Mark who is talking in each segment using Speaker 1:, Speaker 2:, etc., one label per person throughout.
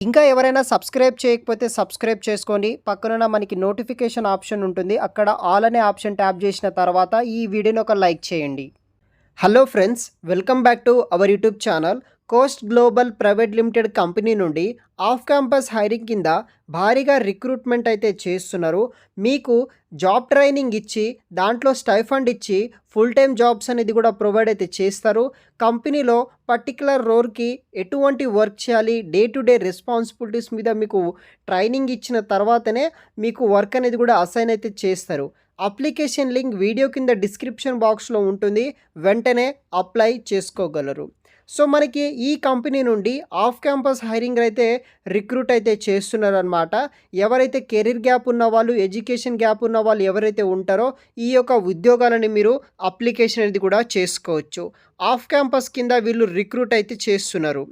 Speaker 1: ఇంకా ఎవరైనా సబ్స్క్రైబ్ చేయకపోతే సబ్స్క్రైబ్ చేసుకోండి. పక్కనున్న మనకి నోటిఫికేషన్ ఆప్షన్ ఉంటుంది. అక్కడ ఆల్ అనే ఆప్షన్ ట్యాప్ చేసిన తర్వాత ఈ వీడియోని ఒక లైక్ చేయండి. Hello friends, welcome back to our YouTube channel. Coast global private limited company నుండి ఆఫ్ క్యాంపస్ హైరింగ్ కింద భారీగా రిక్రూట్మెంట్ అయితే చేస్తున్నారు. మీకు జాబ్ ట్రైనింగ్ ఇచ్చి దాంట్లో స్టైఫండ్ ఇచ్చి ఫుల్ టైం జాబ్స్ అనేది కూడా ప్రొవైడ్ అయితే చేస్తారు. కంపెనీలో పర్టికులర్ రోల్కి ఎటువంటి వర్క్ చేయాలి, డే టు డే రెస్పాన్సిబిలిటీస్ మీద మీకు ట్రైనింగ్ ఇచ్చిన తర్వాతనే మీకు వర్క్ అనేది కూడా అసైన్ అయితే చేస్తారు. అప్లికేషన్ లింక్ వీడియో కింద డిస్క్రిప్షన్ బాక్స్లో ఉంటుంది. వెంటనే అప్లై చేసుకోగలరు. సో మనకి ఈ కంపెనీ నుండి ఆఫ్ క్యాంపస్ హైరింగ్ అయితే రిక్రూట్ అయితే చేస్తున్నారనమాట. ఎవరైతే కెరీర్ గ్యాప్ ఉన్న వాళ్ళు, ఎడ్యుకేషన్ గ్యాప్ ఉన్న వాళ్ళు ఎవరైతే ఉంటారో ఈ యొక్క ఉద్యోగాలని మీరు అప్లికేషన్ అనేది కూడా చేసుకోవచ్చు. ఆఫ్ క్యాంపస్ కింద వీళ్ళు రిక్రూట్ అయితే చేస్తున్నారు.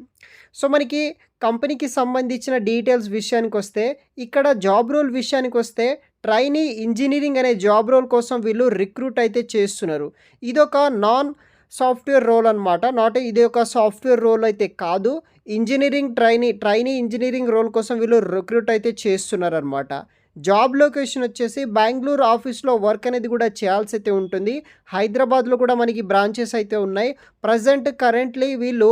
Speaker 1: సో మనకి కంపెనీకి సంబంధించిన డీటెయిల్స్ విషయానికి వస్తే, ఇక్కడ జాబ్ రోల్ విషయానికి వస్తే ట్రైనీ ఇంజనీరింగ్ అనే జాబ్ రోల్ కోసం వీళ్ళు రిక్రూట్ అయితే చేస్తున్నారు. ఇదొక నాన్ సాఫ్ట్వేర్ రోల్ అనమాట. ఇది ఒక సాఫ్ట్వేర్ రోల్ అయితే కాదు. ఇంజనీరింగ్ ట్రైనీ ఇంజనీరింగ్ రోల్ కోసం వీళ్ళు రిక్రూట్ అయితే చేస్తున్నారనమాట. జాబ్ లొకేషన్ వచ్చేసి బెంగళూరు ఆఫీస్లో వర్క్ అనేది కూడా చేయాల్సి అయితే ఉంటుంది. హైదరాబాద్లో కూడా మనకి బ్రాంచెస్ అయితే ఉన్నాయి. కరెంట్లీ వీళ్ళు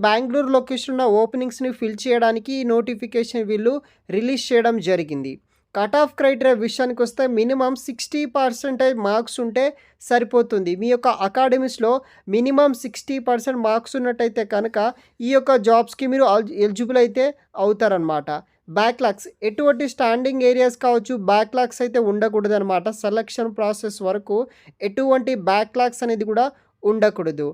Speaker 1: బెంగళూరు లొకేషన్ ఉన్న ఓపెనింగ్స్ని ఫిల్ చేయడానికి ఈ నోటిఫికేషన్ వీళ్ళు రిలీజ్ చేయడం జరిగింది. కట్ ఆఫ్ క్రైటీరియా విషయానికి వస్తే మినిమం 60% మార్క్స్ ఉంటే సరిపోతుంది. మీ యొక్క అకాడమీస్లో మినిమం 60% మార్క్స్ ఉన్నట్టయితే కనుక ఈ యొక్క జాబ్స్కి మీరు ఎలిజిబుల్ అయితే అవుతారనమాట. బ్యాక్లాగ్స్, ఎటువంటి స్టాండింగ్ ఏరియాస్ కావచ్చు, బ్యాక్లాగ్స్ అయితే ఉండకూడదు అనమాట. సెలక్షన్ ప్రాసెస్ వరకు ఎటువంటి బ్యాక్లాగ్స్ అనేది కూడా ఉండకూడదు.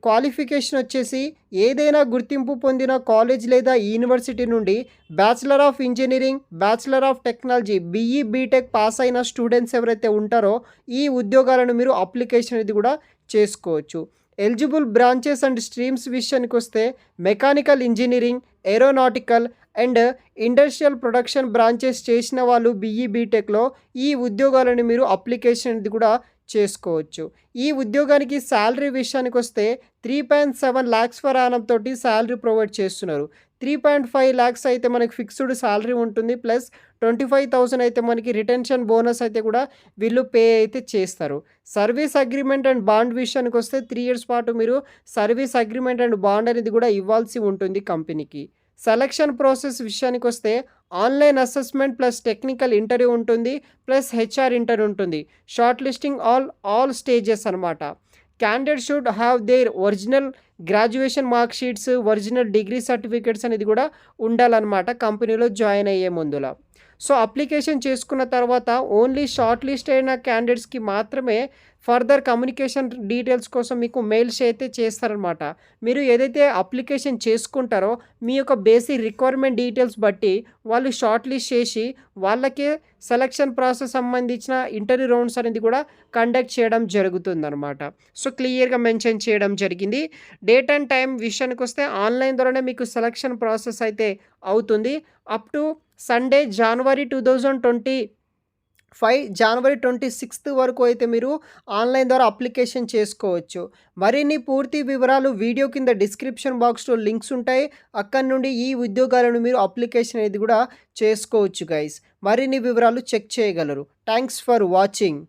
Speaker 1: క్వాలిఫికేషన్ వచ్చేసి ఏదైనా గుర్తింపు పొందిన కాలేజ్ లేదా యూనివర్సిటీ నుండి bachelor of engineering, bachelor of technology, BE BTech pass అయిన స్టూడెంట్స్ ఎవరైతే ఉంటారో ఈ ఉద్యోగాలను మీరు అప్లికేషన్ అనేది కూడా చేసుకోవచ్చు. ఎలిజిబుల్ బ్రాంచెస్ అండ్ స్ట్రీమ్స్ విషయానికి వస్తే mechanical engineering, aeronautical and industrial production branches చేసిన వాళ్ళు బీఈ బీటెక్లో ఈ ఉద్యోగాలను మీరు అప్లికేషన్ అనేది కూడా చేసుకోవచ్చు. ఈ ఉద్యోగానికి శాలరీ విషయానికి వస్తే 3.7 lakhs ఫర్ యానం తోటి శాలరీ ప్రొవైడ్ చేస్తున్నారు. 3.5 lakhs అయితే మనకి ఫిక్స్డ్ శాలరీ ఉంటుంది. ప్లస్ 25,000 అయితే మనకి రిటెన్షన్ బోనస్ అయితే కూడా వీళ్ళు పే అయితే చేస్తారు. సర్వీస్ అగ్రిమెంట్ అండ్ బాండ్ విషయానికి వస్తే 3 years పాటు మీరు సర్వీస్ అగ్రిమెంట్ అండ్ బాండ్ అనేది కూడా ఇవ్వాల్సి ఉంటుంది కంపెనీకి. సెలక్షన్ ప్రాసెస్ విషయానికి వస్తే online assessment plus technical interview ఉంటుంది, ప్లస్ హెచ్ఆర్ ఇంటర్వ్యూ ఉంటుంది. షార్ట్ లిస్టింగ్ ఆల్ స్టేజెస్ అనమాట. Candidate should have their original graduation mark sheets, original degree certificates అనేది కూడా ఉండాలన్నమాట కంపెనీలో జాయిన్ అయ్యే ముందుల. సో అప్లికేషన్ చేసుకున్న తర్వాత ఓన్లీ షార్ట్ లిస్ట్ అయిన క్యాండిడేట్స్కి మాత్రమే ఫర్దర్ కమ్యూనికేషన్ డీటెయిల్స్ కోసం మీకు మెయిల్స్ అయితే చేస్తారనమాట. మీరు ఏదైతే అప్లికేషన్ చేసుకుంటారో మీ యొక్క బేసిక్ రిక్వైర్మెంట్ డీటెయిల్స్ బట్టి వాళ్ళు షార్ట్ లిస్ట్ చేసి వాళ్ళకే సెలక్షన్ ప్రాసెస్ సంబంధించిన ఇంటర్వ్యూ రౌండ్స్ అనేది కూడా కండక్ట్ చేయడం జరుగుతుందన్నమాట. సో క్లియర్గా మెన్షన్ చేయడం జరిగింది. డేట్ అండ్ టైం విషయానికి వస్తే ఆన్లైన్ ద్వారానే మీకు సెలక్షన్ ప్రాసెస్ అయితే అవుతుంది. Up to Sunday January 2025 January 26 వరకు అయితే మీరు ఆన్లైన్ ద్వారా అప్లికేషన్ చేసుకోవచ్చు. మరిన్ని పూర్తి వివరాలు వీడియో కింద డిస్క్రిప్షన్ బాక్స్లో లింక్స్ ఉంటాయి. అక్కడి నుండి ఈ ఉద్యోగాలను మీరు అప్లికేషన్ అనేది కూడా చేసుకోవచ్చు గైస్. మరిన్ని వివరాలు చెక్ చేయగలరు. Thanks for watching.